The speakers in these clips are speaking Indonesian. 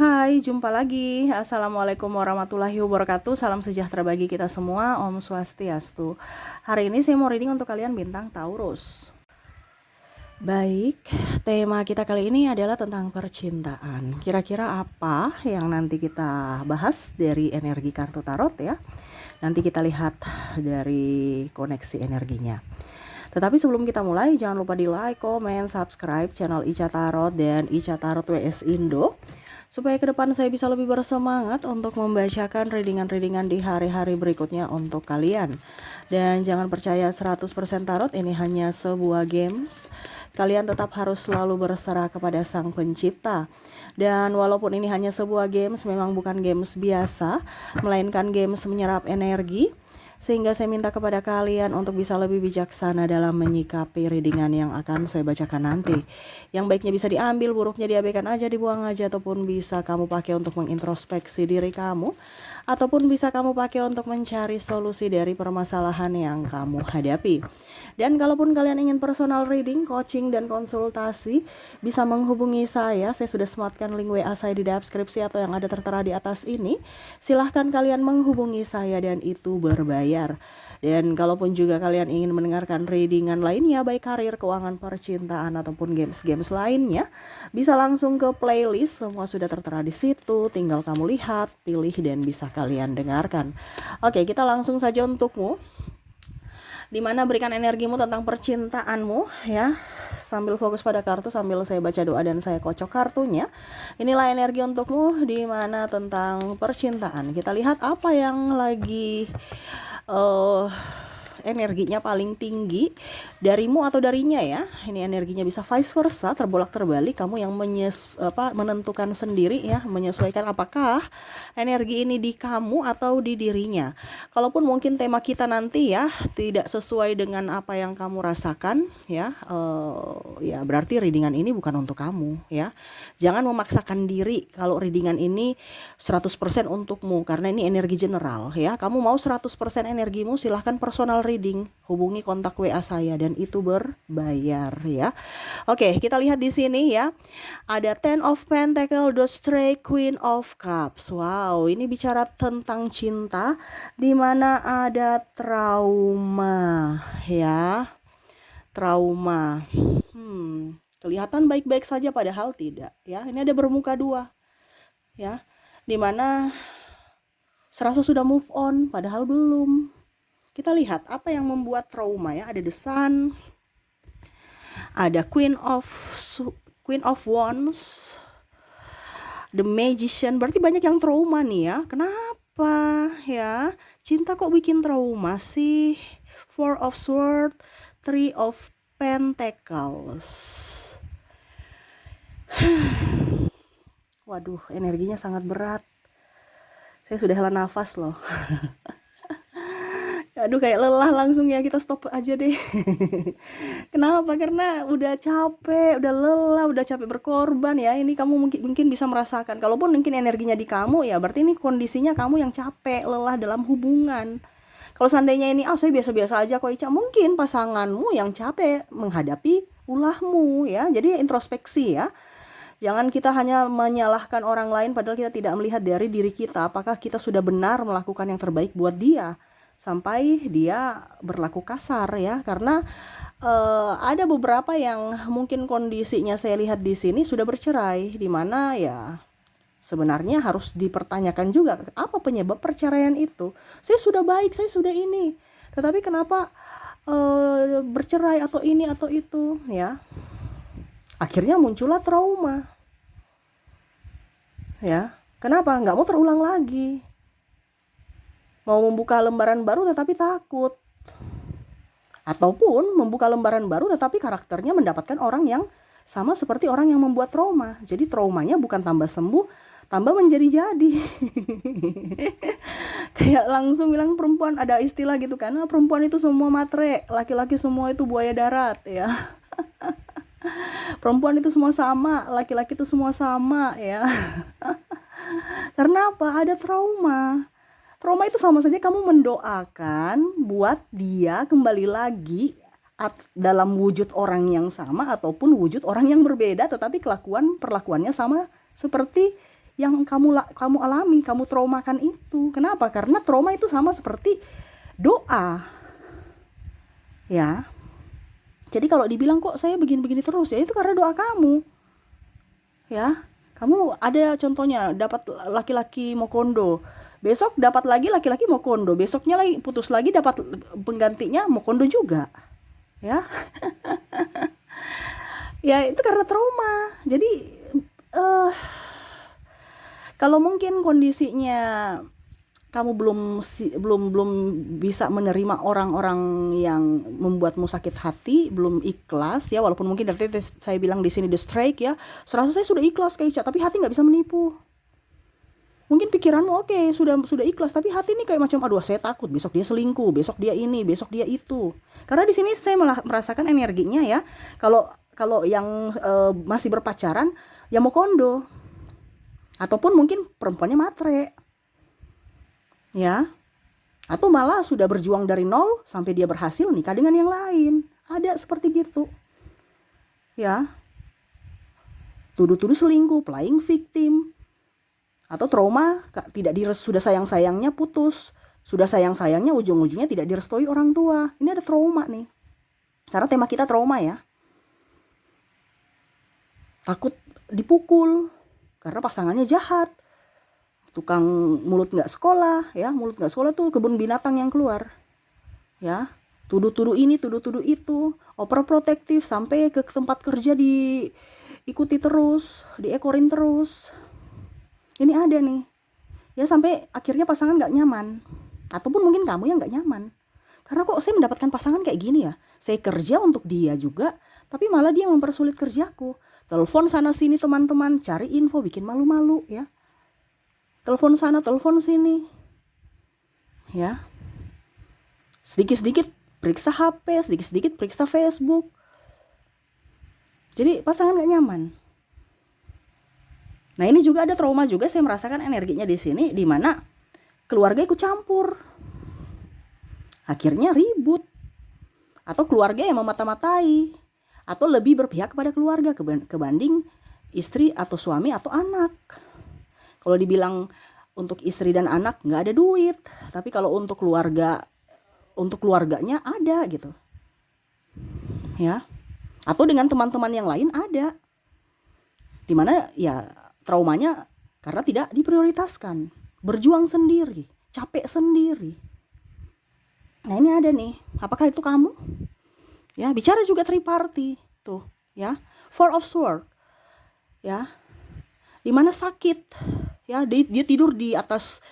Hai, jumpa lagi. Assalamualaikum warahmatullahi wabarakatuh. Salam sejahtera bagi kita semua. Om Swastiastu. Hari ini saya mau reading untuk kalian bintang Taurus. Baik, tema kita kali ini adalah tentang percintaan. Kira-kira apa yang nanti kita bahas dari energi kartu tarot ya? Nanti kita lihat dari koneksi energinya. Tetapi sebelum kita mulai, jangan lupa di like, comment, subscribe channel Ica Tarot dan Ica Tarot WS Indo, supaya ke depan saya bisa lebih bersemangat untuk membacakan readingan-readingan di hari-hari berikutnya untuk kalian. Dan jangan percaya 100% tarot ini hanya sebuah games. Kalian tetap harus selalu berserah kepada Sang Pencipta. Dan walaupun ini hanya sebuah games, memang bukan games biasa, melainkan games menyerap energi. Sehingga saya minta kepada kalian untuk bisa lebih bijaksana dalam menyikapi readingan yang akan saya bacakan nanti. Yang baiknya bisa diambil, buruknya diabaikan aja, dibuang aja, ataupun bisa kamu pakai untuk mengintrospeksi diri kamu, ataupun bisa kamu pakai untuk mencari solusi dari permasalahan yang kamu hadapi. Dan kalaupun kalian ingin personal reading, coaching, dan konsultasi, bisa menghubungi saya. Saya sudah sematkan link WA saya di deskripsi atau yang ada tertera di atas ini. Silahkan kalian menghubungi saya dan itu berbayar. Dan kalaupun juga kalian ingin mendengarkan readingan lainnya, baik karir, keuangan, percintaan, ataupun games-games lainnya, bisa langsung ke playlist. Semua sudah tertera di situ, tinggal kamu lihat, pilih, dan bisa kalian dengarkan. Oke, kita langsung saja untukmu, dimana berikan energimu tentang percintaanmu ya, sambil fokus pada kartu, sambil saya baca doa dan saya kocok kartunya. Inilah energi untukmu dimana tentang percintaan. Kita lihat apa yang lagi energinya paling tinggi darimu atau darinya ya. Ini energinya bisa vice versa, terbolak terbalik. Kamu yang menentukan sendiri ya, menyesuaikan apakah energi ini di kamu atau di dirinya. Kalaupun mungkin tema kita nanti ya tidak sesuai dengan apa yang kamu rasakan ya, ya berarti readingan ini bukan untuk kamu ya. Jangan memaksakan diri kalau readingan ini 100% untukmu, karena ini energi general ya. Kamu mau 100% energimu, silahkan personal reading, hubungi kontak WA saya dan itu berbayar ya. Oke, kita lihat di sini ya. Ada Ten of Pentacles, The Stray, Queen of Cups. Wow, ini bicara tentang cinta di mana ada trauma ya. Trauma. Kelihatan baik-baik saja padahal tidak ya. Ini ada bermuka dua ya. Di mana serasa sudah move on padahal belum. Kita lihat apa yang membuat trauma ya. Ada The Sun, ada Queen of Wands, The Magician. Berarti banyak yang trauma nih ya. Kenapa ya? Cinta kok bikin trauma sih? Four of Swords, Three of Pentacles. Waduh, energinya sangat berat. Saya sudah hela nafas loh. Aduh, kayak lelah langsung ya, kita stop aja deh. Kenapa? Karena udah capek, udah lelah, udah capek berkorban ya. Ini kamu mungkin bisa merasakan. Kalaupun mungkin energinya di kamu ya, berarti ini kondisinya kamu yang capek, lelah dalam hubungan. Kalau seandainya ini, saya biasa-biasa aja kok Ica, mungkin pasanganmu yang capek menghadapi ulahmu ya. Jadi introspeksi ya. Jangan kita hanya menyalahkan orang lain padahal kita tidak melihat dari diri kita. Apakah kita sudah benar melakukan yang terbaik buat dia sampai dia berlaku kasar ya. Karena ada beberapa yang mungkin kondisinya saya lihat di sini sudah bercerai, di mana ya sebenarnya harus dipertanyakan juga apa penyebab perceraian itu. Saya sudah baik, saya sudah ini, tetapi kenapa bercerai atau ini atau itu ya. Akhirnya muncullah trauma ya. Kenapa? Nggak mau terulang lagi, mau membuka lembaran baru tetapi takut, ataupun membuka lembaran baru tetapi karakternya mendapatkan orang yang sama seperti orang yang membuat trauma. Jadi traumanya bukan tambah sembuh, tambah menjadi-jadi. Kayak langsung bilang perempuan, ada istilah gitu kan, perempuan itu semua matre, laki-laki semua itu buaya darat ya. Perempuan itu semua sama, laki-laki itu semua sama ya. Karena apa? Ada trauma. Trauma itu sama saja kamu mendoakan buat dia kembali lagi dalam wujud orang yang sama ataupun wujud orang yang berbeda, tetapi perlakuannya sama seperti yang kamu alami, kamu traumakan itu. Kenapa? Karena trauma itu sama seperti doa. Ya. Jadi kalau dibilang kok saya begini-begini terus, ya itu karena doa kamu. Ya. Kamu ada contohnya dapat laki-laki mau kondo. Besok dapat lagi laki-laki mau kondo. Besoknya lagi putus lagi dapat penggantinya mau kondo juga. Ya. Ya itu karena trauma. Jadi kalau mungkin kondisinya kamu belum bisa menerima orang-orang yang membuatmu sakit hati, belum ikhlas ya, walaupun mungkin dari saya bilang di sini the strike ya, serasa saya sudah ikhlas kayak Ica, tapi hati nggak bisa menipu. Mungkin pikiranmu oke, sudah ikhlas, tapi hati ini kayak macam aduh saya takut besok dia selingkuh, besok dia ini, besok dia itu. Karena di sini saya malah merasakan energinya ya. Kalau yang masih berpacaran ya mau kondo. Ataupun mungkin perempuannya matre. Ya. Atau malah sudah berjuang dari nol sampai dia berhasil nikah dengan yang lain. Ada seperti gitu. Ya. Tuduh-tuduh selingkuh, playing victim. Atau trauma, sudah sayang-sayangnya putus. Sudah sayang-sayangnya ujung-ujungnya tidak direstui orang tua. Ini ada trauma nih. Karena tema kita trauma ya. Takut dipukul karena pasangannya jahat, tukang mulut nggak sekolah ya, mulut nggak sekolah tuh kebun binatang yang keluar ya, tuduh-tuduh ini tuduh-tuduh itu, overprotective sampai ke tempat kerja diikuti terus, diekorin terus. Ini ada nih ya, sampai akhirnya pasangan nggak nyaman, ataupun mungkin kamu yang nggak nyaman karena kok saya mendapatkan pasangan kayak gini ya, saya kerja untuk dia juga tapi malah dia mempersulit kerjaku. Telepon sana sini teman-teman, cari info, bikin malu-malu ya. Telepon sana, telepon sini. Ya. Sedikit-sedikit periksa HP, sedikit-sedikit periksa Facebook. Jadi pasangan gak nyaman. Nah, ini juga ada trauma juga, saya merasakan energinya di sini, di mana keluarga ikut campur. Akhirnya ribut. Atau keluarga yang memata-matai. Atau lebih berpihak kepada keluarga kebanding istri atau suami atau anak. Kalau dibilang untuk istri dan anak nggak ada duit, tapi kalau untuk keluarganya ada gitu, ya. Atau dengan teman-teman yang lain ada, dimana ya traumanya karena tidak diprioritaskan, berjuang sendiri, capek sendiri. Nah ini ada nih, apakah itu kamu? Ya, bicara juga triparty tuh, ya. Four of Swords. Ya. Di mana sakit? Ya, dia tidur di atas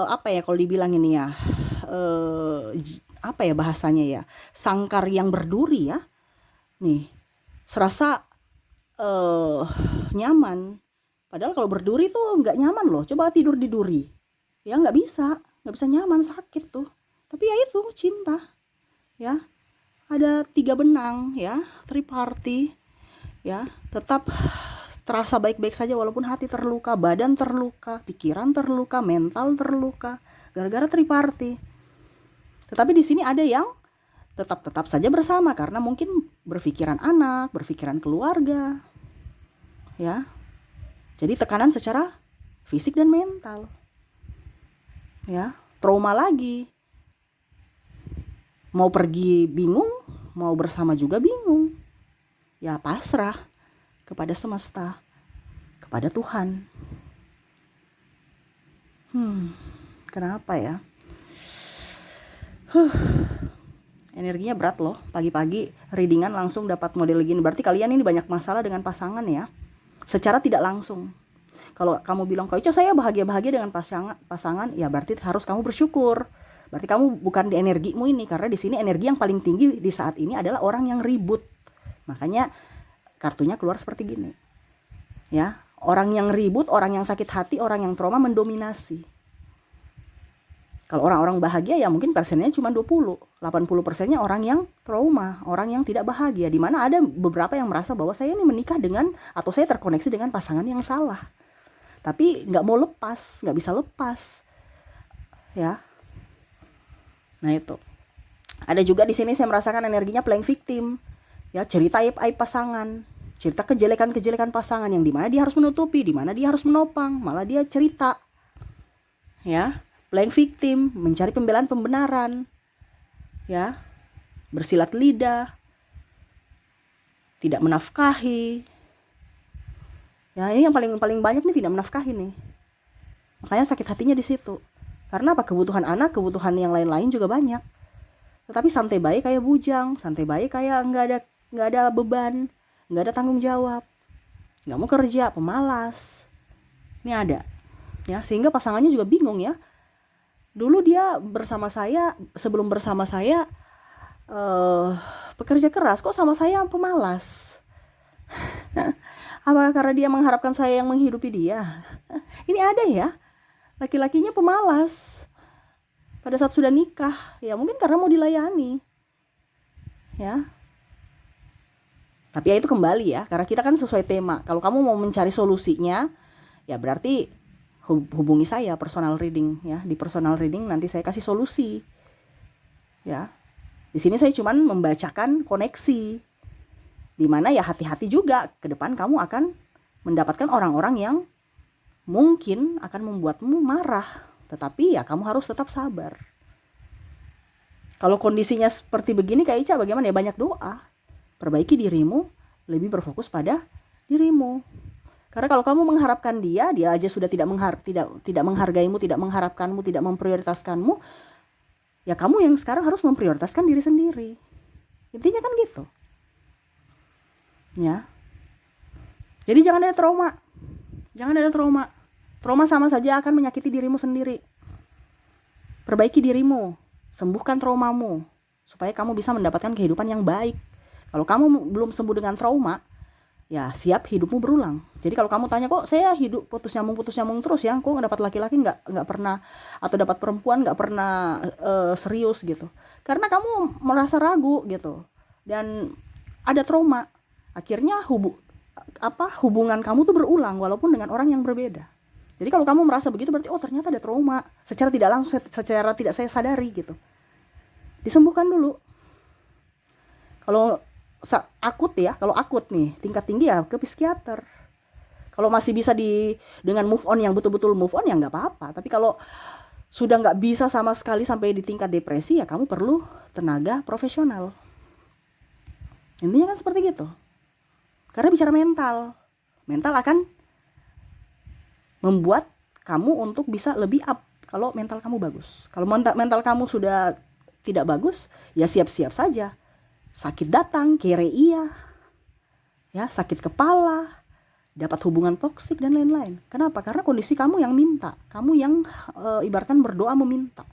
apa ya kalau dibilang ini ya? Apa ya bahasanya ya? Sangkar yang berduri ya. Nih. Serasa nyaman. Padahal kalau berduri tuh nggak nyaman loh. Coba tidur di duri. Ya nggak bisa nyaman, sakit tuh. Tapi ya itu cinta. Ya. Ada 3 benang ya, triparty ya, tetap terasa baik-baik saja walaupun hati terluka, badan terluka, pikiran terluka, mental terluka gara-gara triparty. Tetapi di sini ada yang tetap saja bersama karena mungkin berpikiran anak, berpikiran keluarga. Ya. Jadi tekanan secara fisik dan mental. Ya, trauma lagi. Mau pergi bingung, mau bersama juga bingung. Ya pasrah kepada semesta, kepada Tuhan. Kenapa ya? Energinya berat loh. Pagi-pagi readingan langsung dapat model gini. Berarti kalian ini banyak masalah dengan pasangan ya. Secara tidak langsung. Kalau kamu bilang, "Kak Ica, saya bahagia-bahagia dengan pasangan," ya berarti harus kamu bersyukur. Berarti kamu bukan di energimu ini, karena di sini energi yang paling tinggi di saat ini adalah orang yang ribut. Makanya kartunya keluar seperti gini. Ya, orang yang ribut, orang yang sakit hati, orang yang trauma mendominasi. Kalau orang-orang bahagia ya mungkin persennya cuma 20, 80%-nya orang yang trauma, orang yang tidak bahagia. Di mana ada beberapa yang merasa bahwa saya ini menikah dengan atau saya terkoneksi dengan pasangan yang salah. Tapi nggak mau lepas, nggak bisa lepas. Ya. Nah itu. Ada juga di sini saya merasakan energinya playing victim. Ya, cerita aib-aib pasangan. cerita kejelekan-kejelekan pasangan yang dimana dia harus menutupi, dimana dia harus menopang, malah dia cerita, ya, playing victim, mencari pembelaan-pembenaran, ya, bersilat lidah, tidak menafkahi. Ya, ini yang paling banyak nih, tidak menafkahi nih. Makanya sakit hatinya di situ. Karena apa? Kebutuhan anak, kebutuhan yang lain-lain juga banyak. Tetapi santai baik kayak bujang, santai baik kayak nggak ada beban, nggak ada tanggung jawab, nggak mau kerja, pemalas. Ini ada, ya, sehingga pasangannya juga bingung ya. Dulu dia bersama saya, sebelum bersama saya pekerja keras, kok sama saya pemalas? Apa karena dia mengharapkan saya yang menghidupi dia? Ini ada ya, laki-lakinya pemalas pada saat sudah nikah, ya mungkin karena mau dilayani, ya. Tapi ya itu kembali ya, karena kita kan sesuai tema. Kalau kamu mau mencari solusinya, ya berarti hubungi saya personal reading ya. Di personal reading nanti saya kasih solusi, ya. Di sini saya cuman membacakan koneksi, dimana ya hati-hati juga, ke depan kamu akan mendapatkan orang-orang yang mungkin akan membuatmu marah, tetapi ya kamu harus tetap sabar. Kalau kondisinya seperti begini Kak Ica, bagaimana ya? Banyak doa, perbaiki dirimu, lebih berfokus pada dirimu. Karena kalau kamu mengharapkan dia aja sudah tidak menghargaimu, tidak mengharapkanmu, tidak memprioritaskanmu, ya kamu yang sekarang harus memprioritaskan diri sendiri. Intinya kan gitu. Ya. Jadi jangan ada trauma. Jangan ada trauma. Trauma sama saja akan menyakiti dirimu sendiri. Perbaiki dirimu, sembuhkan traumamu, supaya kamu bisa mendapatkan kehidupan yang baik. Kalau kamu belum sembuh dengan trauma, ya siap hidupmu berulang. Jadi kalau kamu tanya, kok saya hidup putus nyambung terus ya, kok dapat laki-laki nggak pernah, atau dapat perempuan nggak pernah serius gitu. Karena kamu merasa ragu gitu, dan ada trauma. Akhirnya hubungan kamu tuh berulang walaupun dengan orang yang berbeda. Jadi kalau kamu merasa begitu berarti ternyata ada trauma secara tidak langsung, secara tidak saya sadari gitu. Disembuhkan dulu. Kalau akut nih tingkat tinggi ya ke psikiater. Kalau masih bisa dengan move on yang betul-betul move on ya nggak apa-apa. Tapi kalau sudah nggak bisa sama sekali sampai di tingkat depresi, ya kamu perlu tenaga profesional. Intinya kan seperti gitu. Karena bicara mental akan membuat kamu untuk bisa lebih up kalau mental kamu bagus. Kalau mental kamu sudah tidak bagus, ya siap-siap saja sakit datang, kere iya, ya, sakit kepala, dapat hubungan toksik dan lain-lain. Kenapa? Karena kondisi kamu yang minta, kamu yang ibaratkan berdoa meminta.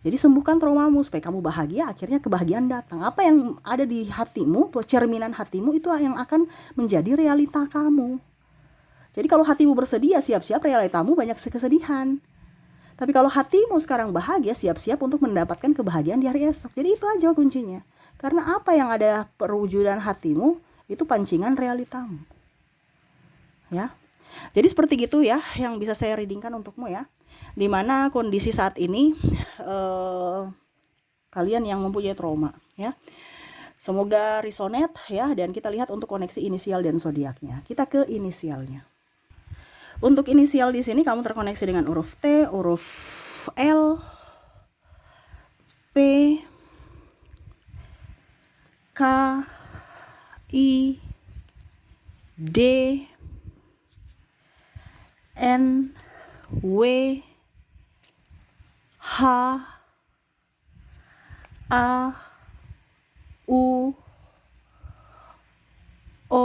Jadi sembuhkan traumamu supaya kamu bahagia, akhirnya kebahagiaan datang. Apa yang ada di hatimu, cerminan hatimu, itu yang akan menjadi realita kamu. Jadi kalau hatimu bersedia, siap-siap realitamu banyak kesedihan. Tapi kalau hatimu sekarang bahagia, siap-siap untuk mendapatkan kebahagiaan di hari esok. Jadi itu aja kuncinya. Karena apa yang ada perwujudan hatimu, itu pancingan realitamu. Ya. Jadi seperti gitu ya yang bisa saya readingkan untukmu ya. Dimana kondisi saat ini kalian yang mempunyai trauma ya. Semoga resonate ya, dan kita lihat untuk koneksi inisial dan zodiaknya. Kita ke inisialnya. Untuk inisial di sini kamu terkoneksi dengan huruf T, huruf L, P, K, I, D, N, W, H, A, U, O,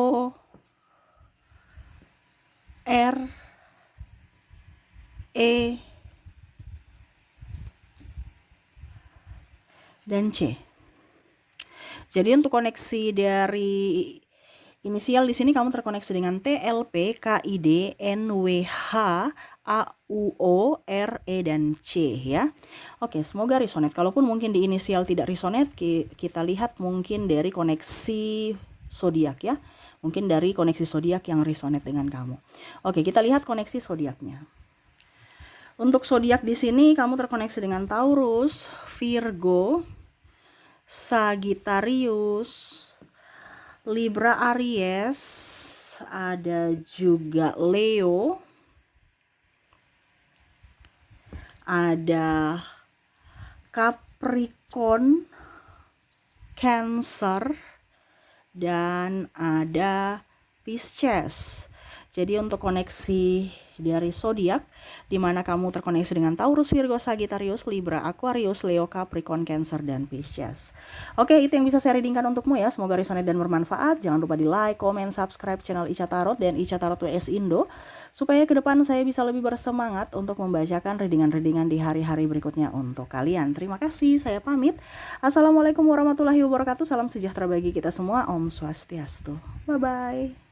R, E, dan C. Jadi untuk koneksi dari inisial di sini kamu terkoneksi dengan T, L, P, K, I, D, N, W, H, A, U, O, R, E, dan C ya. Oke, semoga resonate. Kalaupun mungkin di inisial tidak resonate, kita lihat mungkin dari koneksi zodiak ya. Mungkin dari koneksi zodiak yang resonate dengan kamu. Oke, kita lihat koneksi zodiaknya. Untuk zodiak di sini kamu terkoneksi dengan Taurus, Virgo, Sagittarius, Libra, Aries, ada juga Leo, ada Capricorn, Cancer, dan ada Pisces. Jadi untuk koneksi dari zodiak, di mana kamu terkoneksi dengan Taurus, Virgo, Sagittarius, Libra, Aquarius, Leo, Capricorn, Cancer, dan Pisces. Oke, itu yang bisa saya readingkan untukmu ya. Semoga resonate dan bermanfaat. Jangan lupa di like, comment, subscribe channel Ica Tarot dan Ica Tarot WS Indo, supaya ke depan saya bisa lebih bersemangat untuk membacakan readingan-readingan di hari-hari berikutnya untuk kalian. Terima kasih, saya pamit. Assalamualaikum warahmatullahi wabarakatuh. Salam sejahtera bagi kita semua. Om Swastiastu. Bye-bye.